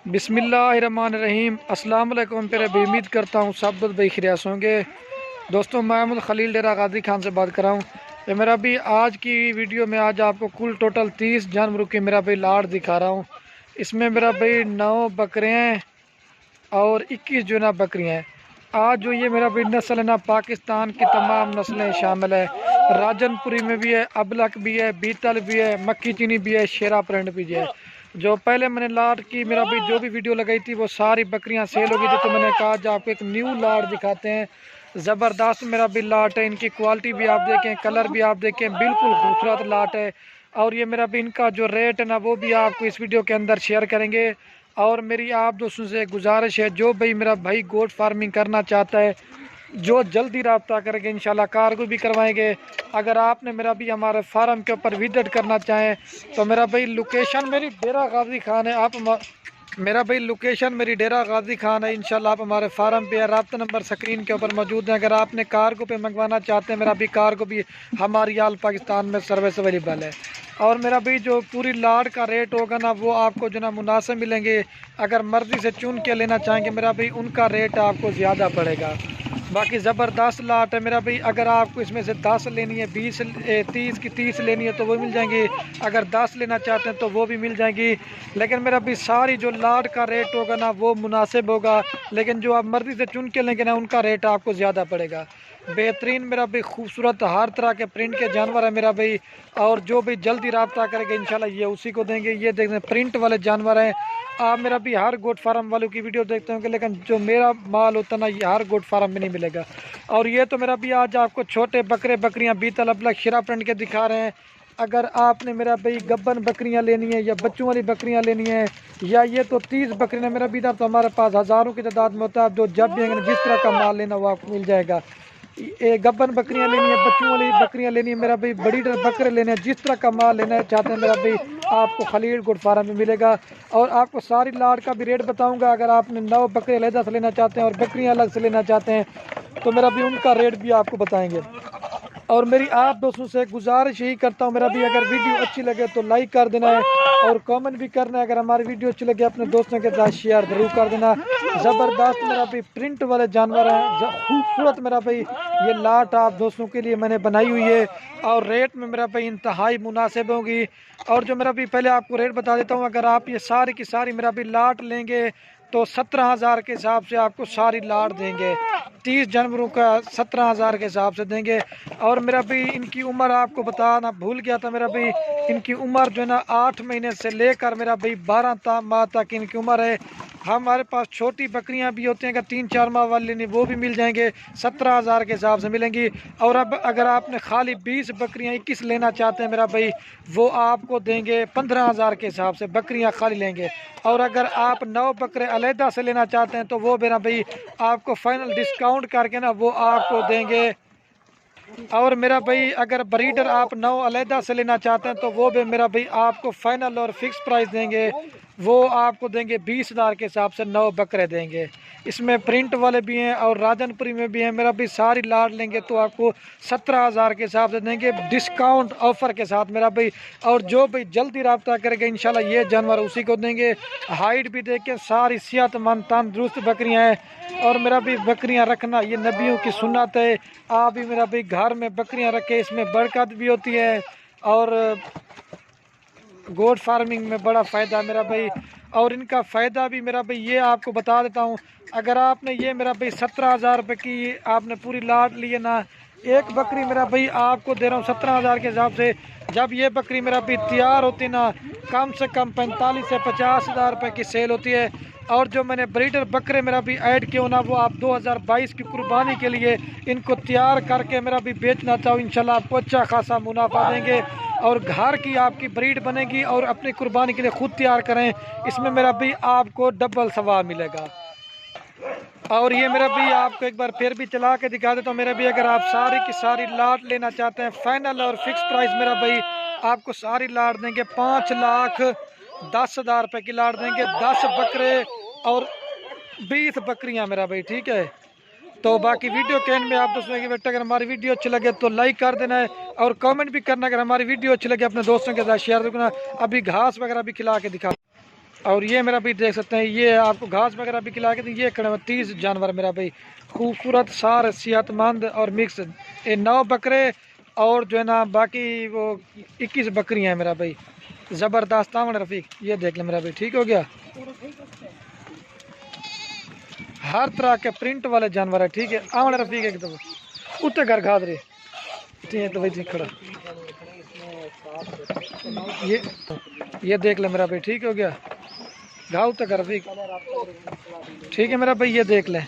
बिस्मिल्लाहिर्रहमानिर्रहीम। अस्सलाम वालेकुम। फिर अभी उम्मीद करता हूँ सब भाई खिरियास होंगे। दोस्तों, महमूद खलील डेरा गाजी खान से बात कर रहा हूँ। ये मेरा भी आज की वीडियो में आज आपको कुल टोटल 30 जानवरों की मेरा भाई लाट दिखा रहा हूँ। इसमें मेरा भाई 9 बकरियाँ और 21 जो ना बकरियाँ हैं। आज जो ये मेरा भाई नस्ल है ना, पाकिस्तान की तमाम नस्लें शामिल है। राजनपुरी में भी है, अबलक भी है, बीतल भी है, मक्खी चीनी भी है, शेरा प्रिंट भी है। जो पहले मैंने लाट की मेरा भी जो भी वीडियो लगाई थी वो सारी बकरियां सेल हो गई थी, तो मैंने कहा जो आपको एक न्यू लाट दिखाते हैं। ज़बरदस्त मेरा भी लाट है। इनकी क्वालिटी भी आप देखें, कलर भी आप देखें, बिल्कुल खूबसूरत लाट है। और ये मेरा भी इनका जो रेट है ना वो भी आपको इस वीडियो के अंदर शेयर करेंगे। और मेरी आप दोस्तों से गुजारिश है, जो भाई मेरा भाई गोट फार्मिंग करना चाहता है, जो जल्दी रब्ता करेंगे, इंशाल्लाह कार्गो भी करवाएंगे। अगर आपने मेरा भी हमारे फार्म के ऊपर विजिट करना चाहें तो मेरा भाई लोकेशन मेरी डेरा गाजी खान है। मेरा भाई लोकेशन मेरी डेरा गाजी खान है। इंशाल्लाह आप हमारे फार्म पे रब्ता नंबर स्क्रीन के ऊपर मौजूद है। अगर आपने कार्गो पे मंगवाना चाहते हैं, मेरा भी कार्गो भी हमारी आल पाकिस्तान में सर्विस अवेलेबल है। और मेरा भी जो पूरी लाट का रेट होगा ना वो आपको जो ना मुनासिब मिलेंगे। अगर मर्ज़ी से चुन के लेना चाहेंगे मेरा भाई उनका रेट आपको ज़्यादा पड़ेगा। बाकी ज़बरदस्त लाट है मेरा भाई। अगर आपको इसमें से 10 लेनी है, 20 30 की 30 लेनी है तो वो मिल जाएंगी। अगर 10 लेना चाहते हैं तो वो भी मिल जाएंगी। लेकिन मेरा भी सारी जो लाट का रेट होगा ना वो मुनासिब होगा। लेकिन जो आप मर्ज़ी से चुन के लेंगे ना उनका रेट आपको ज़्यादा पड़ेगा। बेहतरीन मेरा भाई खूबसूरत हर तरह के प्रिंट के जानवर है मेरा भाई। और जो भी जल्दी रब्ता करेंगे इंशाल्लाह ये उसी को देंगे। ये देखते हैं प्रिंट वाले जानवर हैं। आप मेरा भी हर गोट फार्म वालों की वीडियो देखते होंगे, लेकिन जो मेरा माल होता है ना ये हर गोट फार्म में नहीं मिलेगा। और ये तो मेरा भी आज आपको छोटे बकरे बकरियां बीतल अबलक शिरा प्रिंट के दिखा रहे हैं। अगर आपने मेरा भाई गब्बन बकरियां लेनी है या बच्चों वाली बकरियां लेनी है, या ये तो 30 बकरियां मेरा भी तो हमारे पास हज़ारों की तादाद में होता है। जो जब भी जिस तरह का माल लेना वो आपको मिल जाएगा। ये गब्बन बकरियां लेनी है, बच्चों वाली बकरियां लेनी है मेरा भाई, बड़ी बकरे लेने हैं, जिस तरह का माल लेना है चाहते हैं मेरा भाई आपको खलील गोट फार्म में मिलेगा। और आपको सारी लाट का भी रेट बताऊंगा। अगर आपने 9 बकरे अलग से लेना चाहते हैं और बकरियां अलग से लेना चाहते हैं तो मेरा भी उनका रेट भी आपको बताएंगे। और मेरी आप दोस्तों से गुजारिश यही करता हूँ मेरा भी, अगर वीडियो अच्छी लगे तो लाइक कर देना है और कमेंट भी करना है। अगर हमारी वीडियो अच्छी लगे अपने दोस्तों के साथ शेयर ज़रूर कर देना। ज़बरदस्त मेरा भाई प्रिंट वाले जानवर हैं, खूबसूरत मेरा भाई ये लाट आप दोस्तों के लिए मैंने बनाई हुई है। और रेट में मेरा भाई इंतहाई मुनासिब होगी। और जो मेरा भी पहले आपको रेट बता देता हूँ, अगर आप ये सारी की सारी मेरा भी लाट लेंगे तो 17,000 के हिसाब से आपको सारी लाट देंगे। 30 जानवरों का 17,000 के हिसाब से देंगे। और मेरा भी इनकी उम्र आपको बताना भूल गया था मेरा भी, इनकी उम्र जो है ना 8 महीने से लेकर मेरा भाई 12 माह तक इनकी उम्र है। हमारे पास छोटी बकरियां भी होती हैं, अगर 3-4 माह वाली लेनी वो भी मिल जाएंगे, 17,000 के हिसाब से मिलेंगी। और अब अगर आपने खाली 20 बकरियां 21 लेना चाहते हैं मेरा भाई वो आपको देंगे 15,000 के हिसाब से बकरियां खाली लेंगे। और अगर आप 9 बकरे अलहदा से लेना चाहते हैं तो वो मेरा भाई आपको फाइनल डिस्काउंट करके ना वो आपको देंगे। और मेरा भाई अगर ब्रीडर आप 9 अलहदा से लेना चाहते हैं तो वो भी मेरा भाई आपको फाइनल और फिक्स प्राइस देंगे। वो आपको देंगे 20,000 के हिसाब से 9 बकरे देंगे। इसमें प्रिंट वाले भी हैं और राजनपुरी में भी हैं मेरा भी। सारी लाट लेंगे तो आपको 17,000 के हिसाब से देंगे डिस्काउंट ऑफर के साथ मेरा भाई। और जो भाई जल्दी रब्ता करेगा इंशाल्लाह ये जानवर उसी को देंगे। हाइट भी देखें, सारी सेहतमंद तंदुरुस्त बकरियां हैं। और मेरा भी बकरियां रखना ये नबियों की सुन्नत है। आप भी मेरा भाई घर में बकरियां रखे, इसमें बरकत भी होती है और गोट फार्मिंग में बड़ा फ़ायदा है मेरा भाई। और इनका फ़ायदा भी मेरा भाई ये आपको बता देता हूँ। अगर आपने ये मेरा भाई 17,000 रुपये की आपने पूरी लाट ली है ना, एक बकरी मेरा भाई आपको दे रहा हूँ 17,000 के हिसाब से। जब ये बकरी मेरा भाई तैयार होती ना कम से कम 45 से 50,000 रुपये की सेल होती है। और जो मैंने ब्रीडर बकरे मेरा भी ऐड किए ना वो आप 2022 की कुर्बानी के लिए इनको तैयार करके मेरा भी बेचना चाहो, इंशाल्लाह आपको अच्छा खासा मुनाफा देंगे। और घर की आपकी ब्रीड बनेगी और अपनी कुर्बानी के लिए खुद तैयार करें, इसमें मेरा भी आपको डबल सवाब मिलेगा। और ये मेरा भी आपको एक बार फिर भी चला के दिखा देता हूँ मेरा भी। अगर आप सारी की सारी लाट लेना चाहते हैं फाइनल और फिक्स प्राइस मेरा भाई आपको सारी लाट देंगे 5,10,000 रुपये की लाट देंगे। 10 बकरे और 20 बकरियां मेरा भाई, ठीक है। तो बाकी वीडियो के एंड में आप दोस्तों की बेटा अगर हमारी वीडियो अच्छी लगे तो लाइक कर देना है और कमेंट भी करना। अगर हमारी वीडियो अच्छी लगे अपने दोस्तों के साथ शेयर करना। अभी घास वगैरह भी खिला के दिखा। और ये मेरा भाई देख सकते हैं, ये आपको घास वगैरह भी खिला के दी। ये खड़े 30 जानवर मेरा भाई, खूबसूरत, सारे सेहतमंद और मिक्स। ये 9 बकरे और जो है ना बाकी वो 21 बकरियां हैं मेरा भाई। ज़बरदस्त आमन रफ़ीक, ये देख ले मेरा भाई, ठीक हो गया। हर तरह के प्रिंट वाले जानवर है, ठीक है। आमन रफ़ीक एकदम उत्ते घर खाद रहे, ठीक तो भाई खड़ा। ये देख ले मेरा भाई, ठीक हो गया। घाव तक रफीक, ठीक है मेरा भाई, ये देख ले।